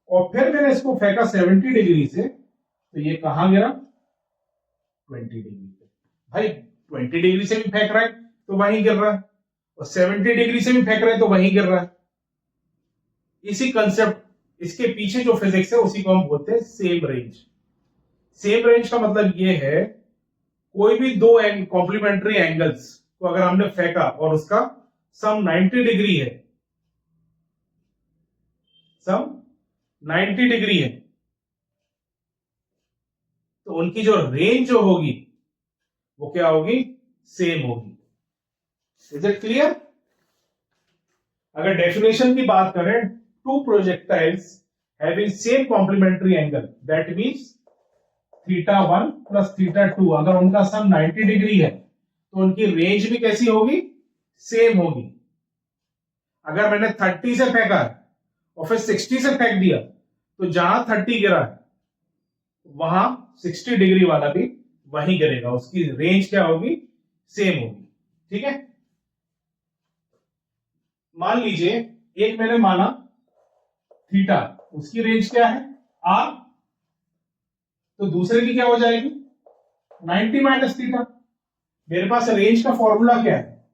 और फिर मैंने इसको फेंका 70 डिग्री से, तो ये कहां गिरा, 20 डिग्री पे। भाई 20 डिग्री से भी फेंक रहा है तो वहीं गिर रहा है, और 70 डिग्री से भी फेंक रहे हैं तो वहीं गिर रहा है। इसी कंसेप्ट, इसके पीछे जो फिजिक्स है उसी को हम बोलते हैं सेम रेंज। सेम रेंज का मतलब ये है, कोई भी दो कॉम्प्लीमेंट्री एंगल्स को अगर हमने फेंका और उसका सम 90 डिग्री है, सम 90 डिग्री है, तो उनकी जो रेंज जो होगी वो क्या होगी, सेम होगी। Is it clear. अगर डेफिनेशन की बात करें, two projectiles having same complementary angle, that means θ1 plus θ2, अगर उनका सम 90 डिग्री है तो उनकी रेंज भी कैसी होगी, सेम होगी। अगर मैंने 30 से फेंका और फिर 60 से फेंक दिया, तो जहां 30 गिरा है वहां 60 डिग्री वाला भी वहीं गिरेगा, उसकी रेंज क्या होगी, सेम होगी, ठीक है। मान लीजिए एक मैंने माना थीटा, उसकी रेंज क्या है, आर, तो दूसरे की क्या हो जाएगी, 90 माइनस थीटा। मेरे पास रेंज का फॉर्मूला क्या है,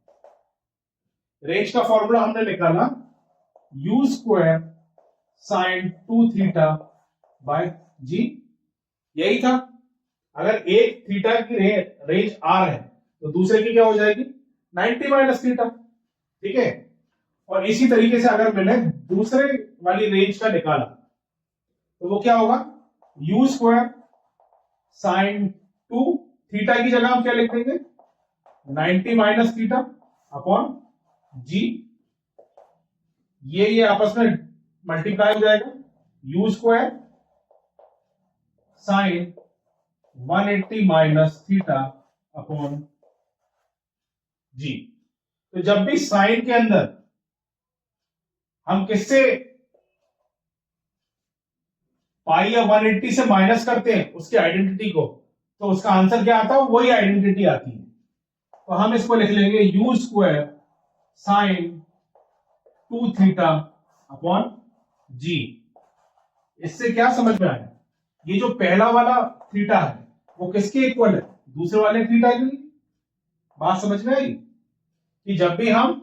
रेंज का फॉर्मूला हमने निकाला u square sine 2 theta by g, यही था। अगर एक थीटा की रेंज आर है तो दूसरे की क्या हो जाएगी, 90 माइनस थीटा, ठीक है। और इसी तरीके से अगर मैंने दूसरे वाली रेंज का निकाला तो वो क्या होगा, u स्क्वायर साइन 2 थीटा की जगह हम क्या लिख देंगे, 90 माइनस थीटा अपॉन जी, ये आपस में मल्टीप्लाई हो जाएगा, u square sine 180 minus theta upon g. तो जब भी साइन के अंदर हम किससे पाई या 180 से माइनस करते हैं उसकी आइडेंटिटी को, तो उसका आंसर क्या आता है, वही आइडेंटिटी आती है। तो हम इसको लिख लेंगे u square sine 2 theta upon g. इससे क्या समझ में आया, ये जो पहला वाला थीटा है वो किसके इक्वल है, दूसरे वाले थीटा के। बात समझ में आई कि जब भी हम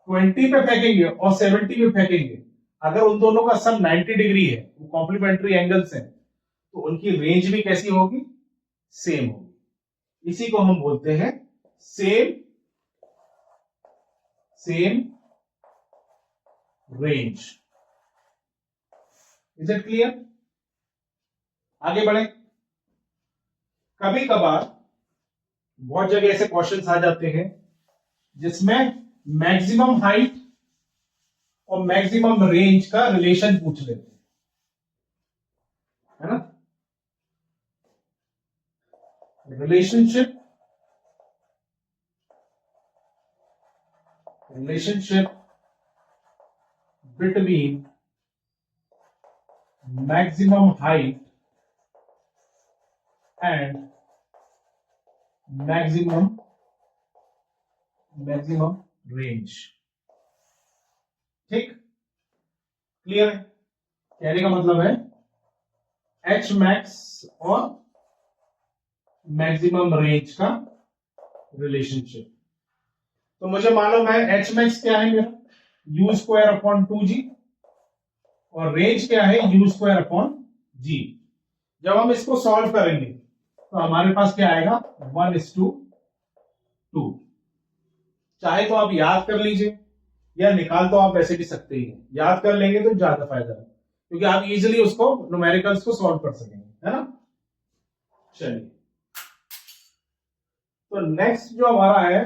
20 पे फेंकेंगे और 70 पे फेंकेंगे, अगर उन दोनों का सम 90 डिग्री है, वो कॉम्प्लीमेंट्री एंगल्स हैं, तो उनकी रेंज भी कैसी होगी, सेम होगी। इसी को हम बोलते हैं same range. Is it clear. आगे बढ़े। कभी कभार बहुत जगह ऐसे क्वेश्चंस आ जाते हैं जिसमें मैक्सिमम हाइट और मैक्सिमम रेंज का रिलेशन पूछ लेते हैं, है ना। Relationship between maximum height and maximum range, ठीक, क्लियर है। कहने का मतलब है एच मैक्स और मैक्सिमम रेंज का रिलेशनशिप। तो मुझे मालूम है एच मैक्स क्या है मेरा, u स्क्वायर अपॉन 2g, और रेंज क्या है, यू स्क्वायर अपॉन जी। जब हम इसको सॉल्व करेंगे तो हमारे पास क्या आएगा, 1:2। चाहे तो आप याद कर लीजिए या निकाल तो आप वैसे भी सकते ही हैं, याद कर लेंगे तो ज्यादा फायदा है क्योंकि आप इजीली उसको न्यूमेरिकल्स को सॉल्व कर सकेंगे, है ना। चलिए, तो नेक्स्ट जो हमारा है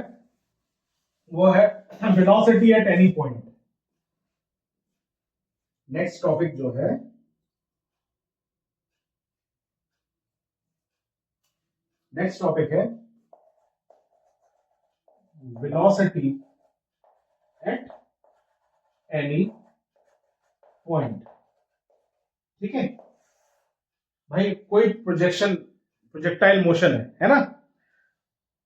वो है velocity at any point. Next topic जो है, नेक्स्ट टॉपिक है वेलोसिटी एट एनी पॉइंट। ठीक है भाई, कोई प्रोजेक्टाइल मोशन है ना,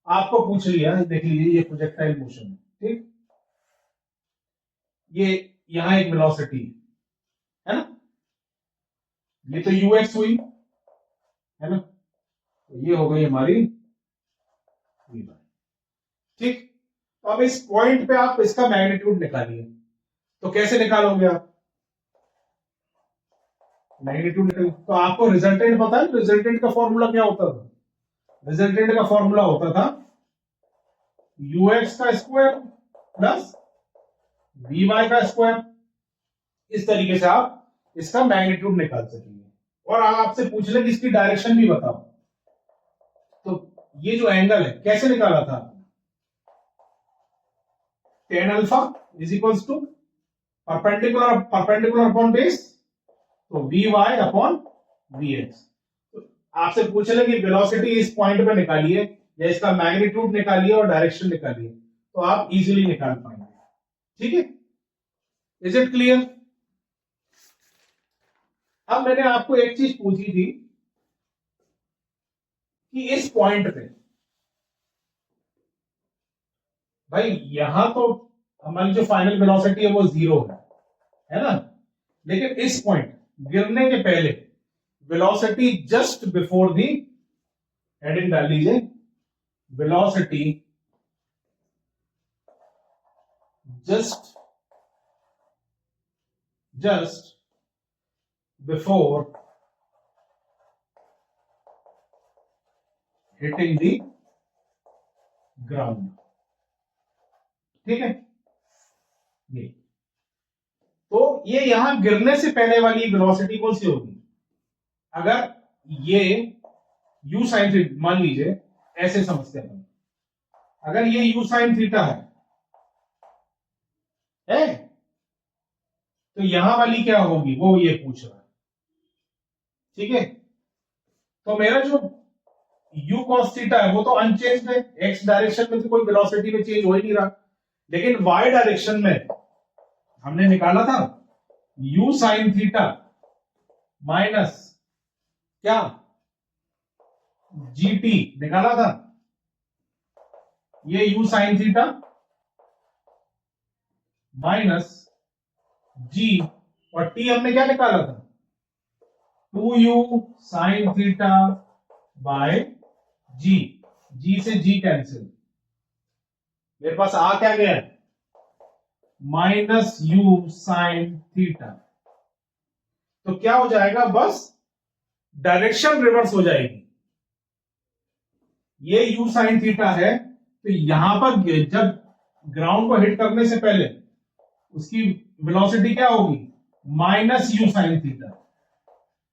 आपको पूछ लिया, देख लीजिए ये प्रोजेक्टाइल मोशन है, ठीक। ये यहां एक वेलोसिटी है ना, ये तो यूएक्स हुई है ना, तो ये हो गई हमारी वी बाय, ठीक। तो अब इस पॉइंट पे आप इसका मैग्नीट्यूड निकालिए, तो कैसे निकालोगे आप मैग्नीट्यूड? तो आपको रिजल्टेंट पता है, रिजल्टेंट का फॉर्मूला क्या होता था? रिजल्टेंट का फॉर्मूला होता था यूएक्स का स्क्वायर प्लस वी वाई का स्क्वायर। इस तरीके से आप इसका मैग्नीट्यूड निकाल सकेंगे। और आपसे पूछ ले कि इसकी डायरेक्शन भी बताओ, तो ये जो एंगल है कैसे निकाला था? tan alpha is equals to perpendicular upon base, तो v y upon v x. आपसे पूछ ले कि वेलोसिटी इस पॉइंट पे निकालिए या इसका मैग्नीट्यूड निकालिए और डायरेक्शन निकालिए, तो आप इजीली निकाल पाएंगे, ठीक है। Is it clear? अब मैंने आपको एक चीज पूछी थी कि इस पॉइंट पे भाई, यहां तो हमारी जो फाइनल वेलोसिटी है वो 0 है ना, लेकिन इस पॉइंट गिरने के पहले velocity just before the, heading डाल लीजिए, velocity just before hitting the ground, ठीक है। ये तो ये यहां गिरने से पहले वाली वेलोसिटी कौन सी होगी? अगर ये u साइन थीटा, मान लीजिए ऐसे समझते हैं, अगर ये u साइन थीटा है तो यहां वाली क्या होगी वो ये पूछ रहा है, ठीक है। तो मेरा जो u cos थीटा है वो तो अनचेंज्ड है, x डायरेक्शन में तो कोई वेलोसिटी में चेंज हो ही नहीं रहा, लेकिन y डायरेक्शन में हमने निकाला था u साइन थीटा माइनस क्या, gt निकाला था, ये u sine theta minus g, और t हमने क्या निकाला था, 2u sine theta bye g, g से g कैंसिल, मेरे पास आ क्या गया, माइनस u साइन थीटा। तो क्या हो जाएगा, बस डायरेक्शन रिवर्स हो जाएगी। ये u साइन थीटा है तो यहां पर जब ग्राउंड को हिट करने से पहले उसकी वेलोसिटी क्या होगी, माइनस u साइन थीटा।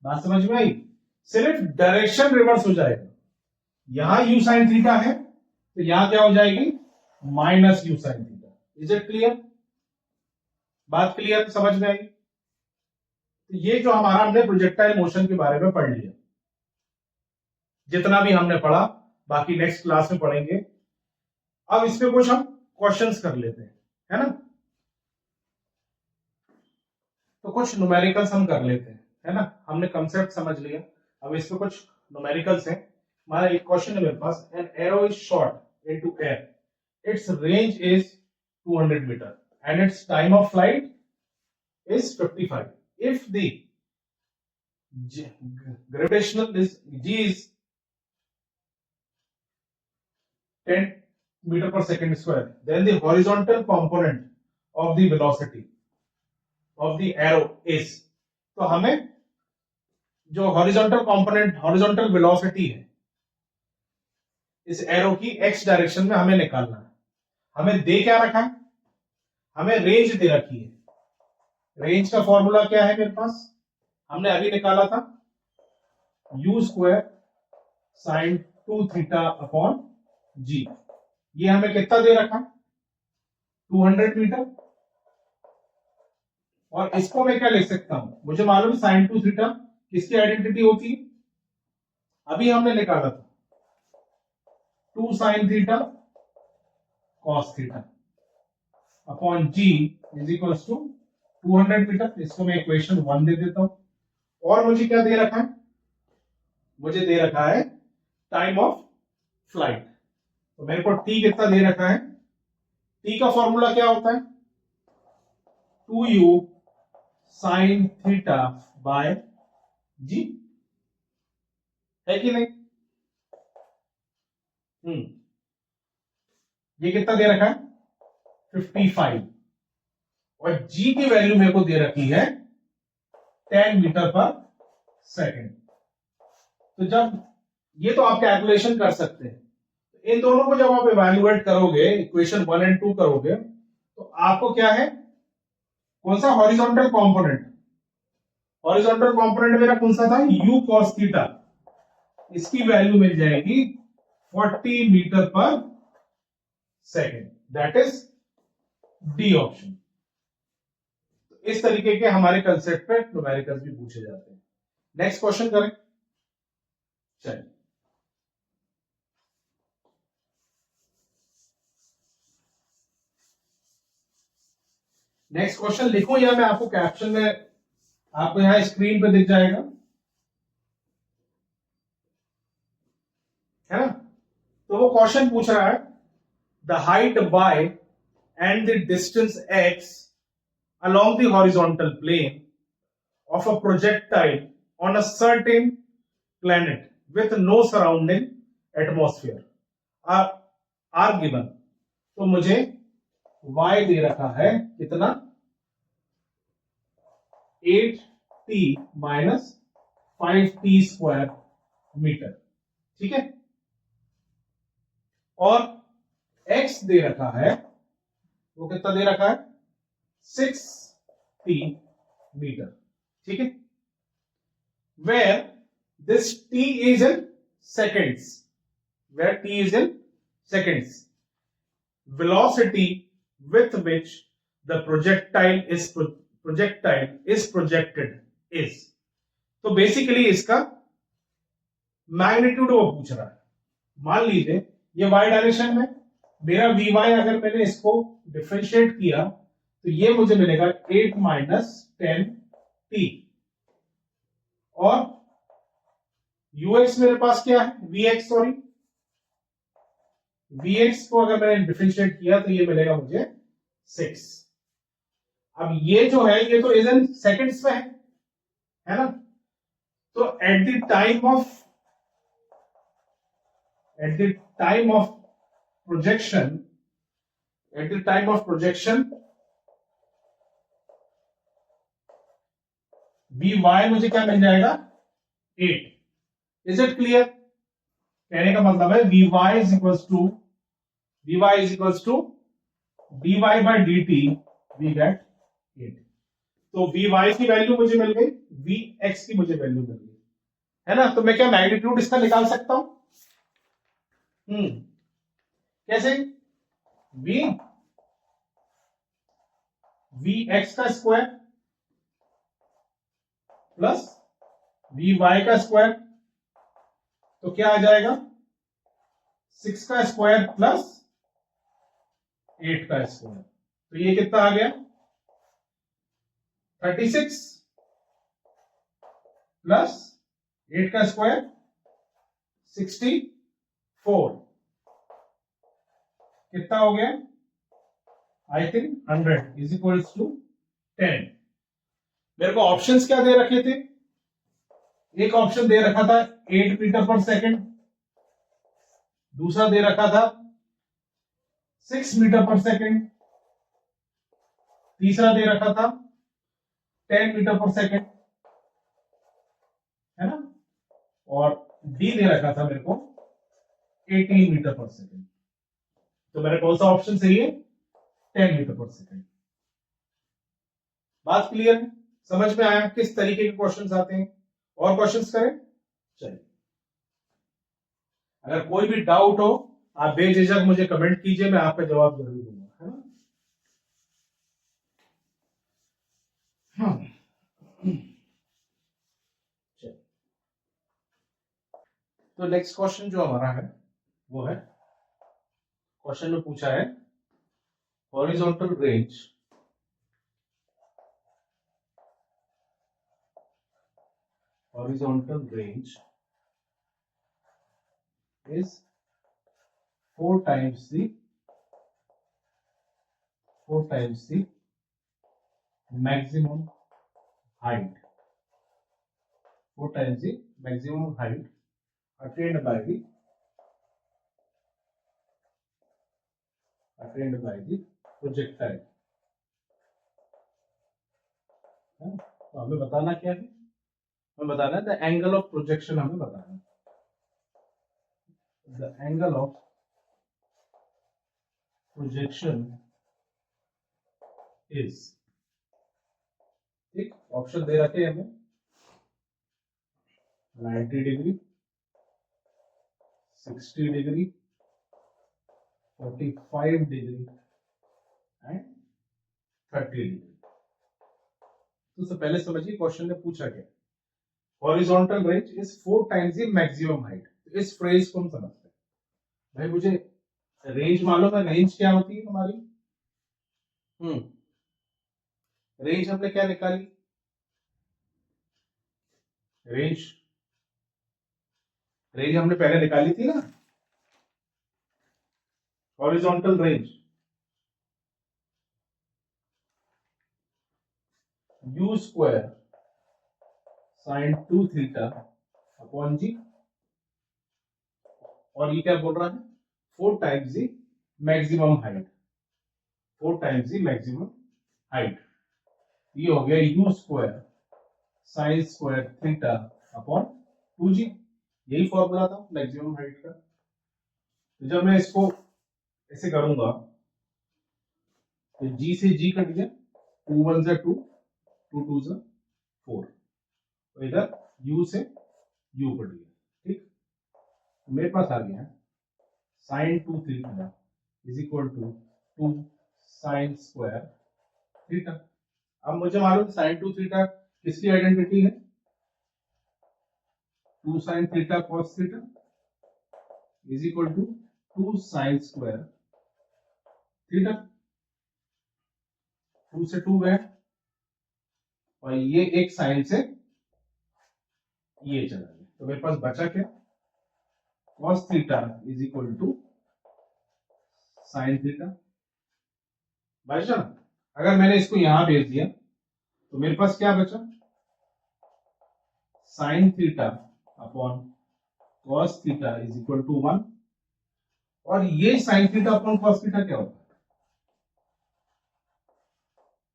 बात समझ में आई? सिर्फ डायरेक्शन रिवर्स हो जाएगा। यहां u साइन थीटा है तो यहां क्या हो जाएगी, minus u sine theta. Is it clear? बात क्लियर, समझ में आई? तो ये जो हमारा हमने प्रोजेक्टाइल मोशन के बारे में पढ़ लिया, जितना भी हमने पढ़ा, बाकी नेक्स्ट क्लास में पढ़ेंगे। अब इस पे कुछ हम क्वेश्चंस कर लेते हैं, है ना। तो कुछ न्यूमेरिकल्स हम कर लेते हैं, है ना। हमने कंसेप्ट समझ लिया, अब इस पे कुछ न्यूमेरिकल्स हैं। हमारा एक क्वेश्चन है मेरे पास, an arrow is shot into air, its range is 200 metre and its time of flight is 55. If the gravitational is g is 10 meter per second square, then the horizontal component of the velocity of the arrow is, तो हमें जो horizontal component, horizontal velocity है इस arrow की x direction में हमें निकालना है। हमें दे क्या रखा है, हमें रेंज दे रखी है। रेंज का फॉर्मूला क्या है मेरे पास, हमने अभी निकाला था u square sine 2 theta upon g. ये हमें कितना दे रखा, 200 मीटर। और इसको मैं क्या लिख सकता हूं, मुझे मालूम है साइन 2 थीटा किसकी आइडेंटिटी होती है, अभी हमने निकाला था 2 sine theta cos theta upon g is equal to 200 metre. इसको मैं इक्वेशन 1 दे देता हूं। और मुझे क्या दे रखा है, मुझे दे रखा है टाइम ऑफ फ्लाइट। तो मेरे को टी कितना दे रखा है, टी का फॉर्मूला क्या होता है 2u साइन थीटा बाय जी, है कि नहीं। ये कितना दे रखा है 55 और जी की वैल्यू मेरे को दे रखी है 10 मीटर पर सेकेंड। तो जब ये तो आप कैलकुलेशन कर सकते हैं, इन दोनों को जब आप इवैल्यूएट करोगे, इक्वेशन 1 एंड 2 करोगे, तो आपको क्या है, कौन सा हॉरिजॉन्टल कंपोनेंट, हॉरिजॉन्टल कंपोनेंट मेरा कौन सा था u cos थीटा, इसकी वैल्यू मिल जाएगी 40 metre per second, that is D option. इस तरीके के हमारे कंसेप्ट पे न्यूमेरिकल्स भी पूछे जाते हैं। नेक्स्ट क्वेश्चन करें, चलिए। नेक्स्ट क्वेश्चन लिखो या मैं आपको कैप्शन में, आपको यहां स्क्रीन पे दिख जाएगा, है ना। तो वो क्वेश्चन पूछ रहा है the height y and the distance x along the horizontal plane of a projectile on a certain planet with no surrounding atmosphere are given। तो मुझे y दे रखा है कितना 8t minus 5t square metre, ठीक है। और x दे रखा है, वो कितना दे रखा है 6t मीटर, ठीक है। Where this t is in seconds, where t is in seconds, velocity with which the projectile is projected is। तो बेसिकली इसका मैग्नीट्यूड वो पूछ रहा है। मान लीजिए ये y डायरेक्शन में मेरा vy, अगर मैंने इसको डिफरेंशिएट किया तो ये मुझे मिलेगा 8 माइनस 10t, और ux मेरे पास क्या है vx, सॉरी vx को अगर मैंने डिफरेंशिएट किया तो ये मिलेगा मुझे 6। अब ये जो है ये तो इज इन सेकेंड्स में है ना। तो at the time of projection, at the time of projection vy मुझे क्या मिल जाएगा 8। इज इट क्लियर, कहने का मतलब है vy is equals to dy by dt we get 8। तो vy की वैल्यू मुझे मिल गई, vx की मुझे वैल्यू मिल गई, है ना। तो मैं क्या मैग्नीट्यूड इसका निकाल सकता हूं, कैसे, vx का स्क्वायर प्लस vy का स्क्वायर, तो क्या आ जाएगा 6 का स्क्वायर प्लस 8 का स्क्वायर, तो ये कितना आ गया 36 प्लस 8 का स्क्वायर 64, कितना हो गया I think 100 is equals to 10। मेरे को ऑप्शंस क्या दे रखे थे, एक ऑप्शन दे रखा था 8 मीटर पर सेकेंड, दूसरा दे रखा था 6 मीटर पर सेकेंड, तीसरा दे रखा था 10 मीटर पर सेकेंड, और डी दे रखा था मेरे को 18 मीटर पर सेकेंड। तो मेरा कौन सा ऑप्शन सही है? 10 मीटर पर सेकेंड। बात क्लियर है? समझ में आया किस तरीके के क्वेश्चंस आते हैं? और क्वेश्चंस करें? चलिए, अगर कोई भी डाउट हो आप बेझिझक मुझे कमेंट कीजिए, मैं आपका जवाब जरूर दूंगा, है ना? हाँ। तो नेक्स्ट क्वेश्चन जो हमारा है वो है, क्वेश्चन में पूछा है horizontal range is 4 times the maximum height, 4 times the maximum height attained by the projectile। तो हमें बताना क्या है? हमें बताना है द एंगल ऑफ प्रोजेक्शन, हमें बताना है the angle of projection is, ठीक, ऑप्शन दे रखे हैं हमें 90 degree, 60 degree, 45 degree and 30 degree. तो सबसे पहले समझिए क्वेश्चन ने पूछा क्या। Horizontal range is 4 times the maximum height. इस फ्रेज को हम समझते हैं। भाई मुझे रेंज मालूम है, रेंज क्या होती है हमारी? रेंज हमने क्या निकाली? रेंज हमने पहले निकाली थी ना, horizontal range u square sine 2 theta upon g, और ये क्या बोल रहा है? 4 times the maximum height, 4 times the maximum height. ये हो गया u square sine square theta upon 2g। यही फॉर्मूला था मैक्सिमम हाइट का। तो जब मैं इसको ऐसे करूंगा तो g से g कट गया, 2 1 जा 2, 2 2 जा 4, तो इधर u से u कट गया, ठीक। तो मेरे पास आ गया sine 2 theta is equal to 2 sine square theta. अब मुझे मालूम साइन 2 थीटा किसकी आइडेंटिटी है? 2 sine theta cos theta is equal to 2 sine square theta. 2 से 2 गए और ये एक साइन से ये चला गया, तो मेरे पास बचा क्या? cos theta is equal to sine theta. बचा। अगर मैंने इसको यहां भेज दिया तो मेरे पास क्या बचा? Sine theta upon cos theta is equal to 1, और ये sine theta upon cos theta क्या होता है?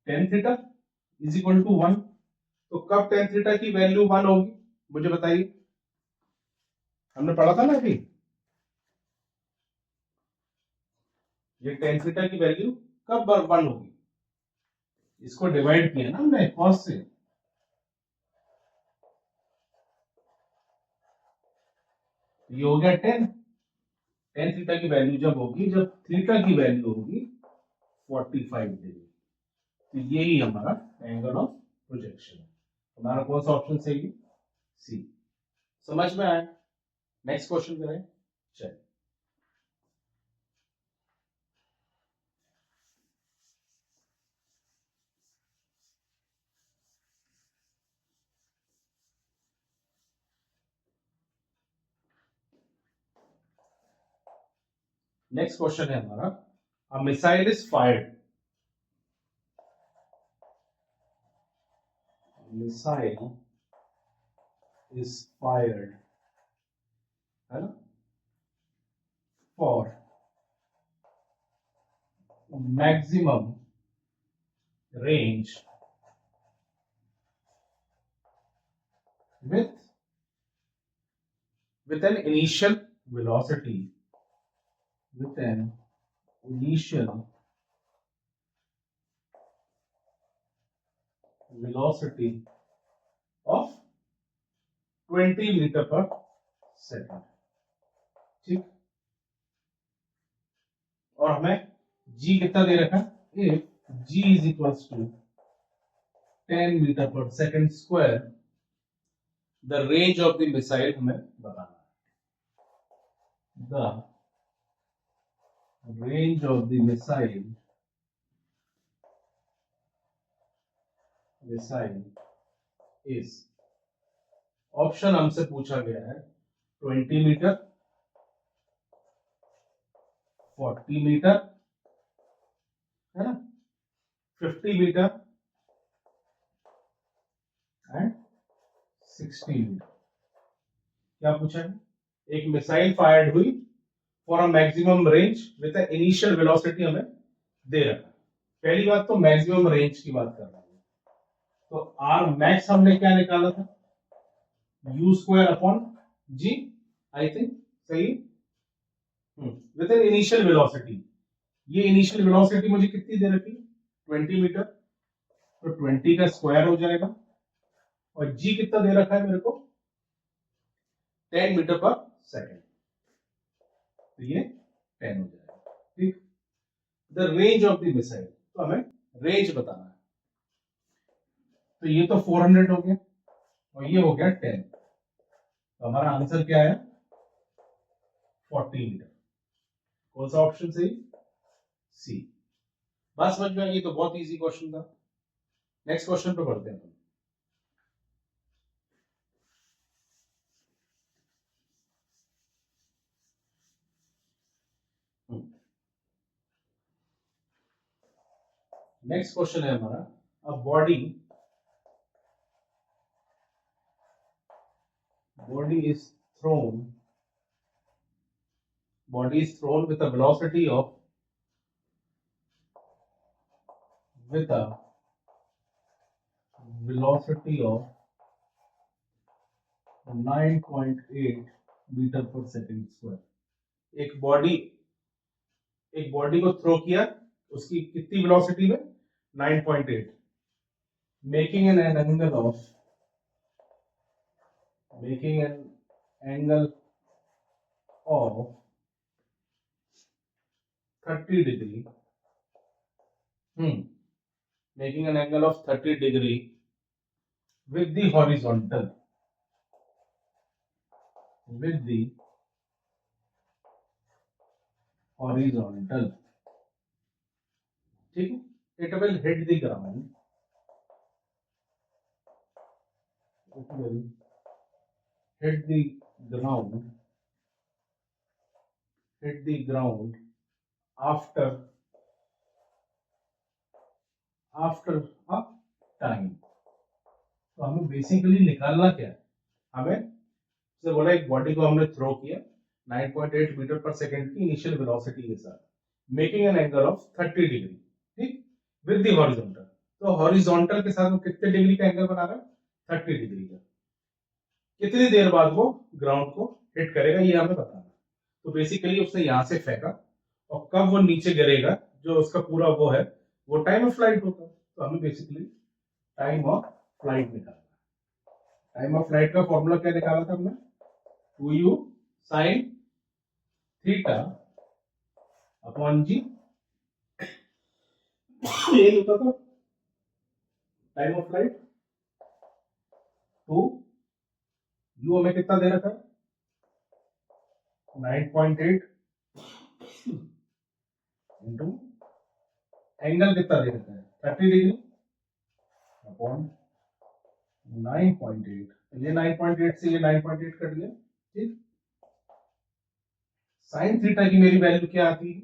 Tan theta is equal to 1। तो कब टेन थीटा की वैल्यू 1 होगी मुझे बताइए? हमने पढ़ा था ना अभी, ये टेन थीटा की वैल्यू कब 1 होगी? इसको डिवाइड किया ना हमने cos से, ये हो गया 10। टेन थीटा की वैल्यू जब होगी, जब थीटा की वैल्यू होगी 45 डिग्री, तो यही हमारा एंगल ऑफ प्रोजेक्शन है। हमारा कौन सा ऑप्शन सही है? सी। समझ में आया? नेक्स्ट क्वेश्चन करें। चलिए, नेक्स्ट क्वेश्चन है हमारा, a missile is fired, missile is fired, है ना, for maximum range with with an initial velocity, with an initial velocity of 20 metre पर सेकंड। ठीक, और हमें g कितना दे रखा है, if g is equals to 10 metre पर second square, the range of the missile हमें बताना है। The range of the missile is, option हमसे पूछा गया है 20 मीटर, 40 मीटर, है ना, 50 मीटर एंड 60 मीटर। क्या पूछा है, एक मिसाइल फायर्ड हुई for a maximum range with a initial velocity हमें दे रखा है। पहली बात तो मैक्सिमम रेंज की बात कर रहा हूं, तो आर मैक्स हमने क्या निकाला था, u square upon g, I think सही। विद एन इनिशियल वेलोसिटी, ये इनिशियल वेलोसिटी मुझे कितनी दे रखी, 20 मीटर, तो 20 का स्क्वायर हो जाएगा, और जी कितना दे रखा है मेरे को, 10 मीटर पर सेकेंड, तो ये 10 हो जाएगा। ठीक, the range of the missile, तो हमें रेंज बताना है, तो ये तो 400 हो गया और ये हो गया 10, तो हमारा आंसर क्या है, 40 मीटर। कौन सा ऑप्शन सही, सी। बात समझ में आई, ये तो बहुत इजी क्वेश्चन था। नेक्स्ट क्वेश्चन पे पढ़ते हैं। नेक्स्ट क्वेश्चन है हमारा, a body is thrown with a velocity of 9.8 metre per second square. एक बॉडी को थ्रो किया, उसकी कितनी वेलोसिटी में, 9.8, making an angle of 30 degree, making an angle of 30 degree with the horizontal, ठीक है, it will hit the ground, after a time। तो हमें बेसिकली निकालना क्या है, हमें से बोला एक बॉडी को हमने थ्रो किया 9.8 मीटर पर सेकेंड की इनिशियल वेलोसिटी के साथ, making an angle of 30 degree, ठीक, विद द हॉरिजॉन्टल। तो हॉरिजॉन्टल के साथ वो कितने डिग्री का एंगल बना रहा है, 30 डिग्री का। कितनी देर बाद वो ग्राउंड को हिट करेगा, ये हमें बताना। तो बेसिकली उसने यहां से फेंका, और कब वो नीचे गिरेगा, जो उसका पूरा वो है, वो टाइम ऑफ फ्लाइट होता है। तो हमें बेसिकली टाइम ऑफ फ्लाइट निकालना। टाइम ऑफ फ्लाइट का फॉर्मूला क्या निकाला था हमने, 2u sin theta upon g, ये होता था टाइम ऑफ फ्लाइट। 2 u हमें कितना दे रखा है, 9.8 इंटू एंगल कितना दे रखा है, 30 डिग्री अपॉन 9.8, ये 9.8 से ये 9.8 कट गया, ठीक। साइन थीटा की मेरी वैल्यू क्या आती है,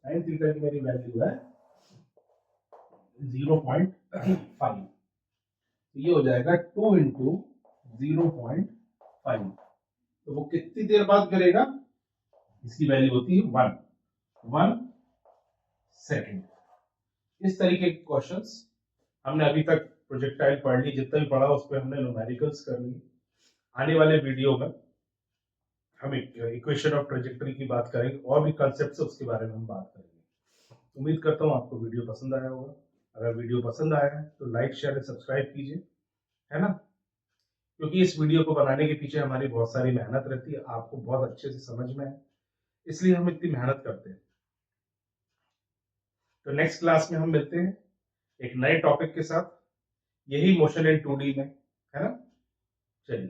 साइन थीटा की मेरी वैल्यू है 0.5, ये हो जाएगा 2 इंटू 0.5, तो वो कितनी देर बाद गिरेगा, इसकी वैल्यू होती है 1 सेकेंड। इस तरीके के क्वेश्चंस हमने अभी तक प्रोजेक्टाइल पढ़ ली, जितना भी पढ़ा उस पर हमने न्यूमेरिकल्स कर ली। आने वाले वीडियो में हम इक्वेशन ऑफ ट्रेजेक्टरी की बात करेंगे और भी कॉन्सेप्ट्स उसके बारे में हम बात करेंगे। उम्मीद करता हूँ आपको वीडियो पसंद आया होगा। अगर वीडियो पसंद आया है तो लाइक शेयर एंड सब्सक्राइब कीजिए, है ना, क्योंकि इस वीडियो को बनाने के पीछे हमारी बहुत सारी मेहनत रहती है, आपको बहुत अच्छे से समझ में है, इसलिए हम इतनी मेहनत करते हैं। तो नेक्स्ट क्लास में हम मिलते हैं एक नए टॉपिक के साथ, यही मोशन इन 2D में, है ना। चलिए,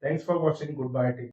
thanks for watching, good bye, take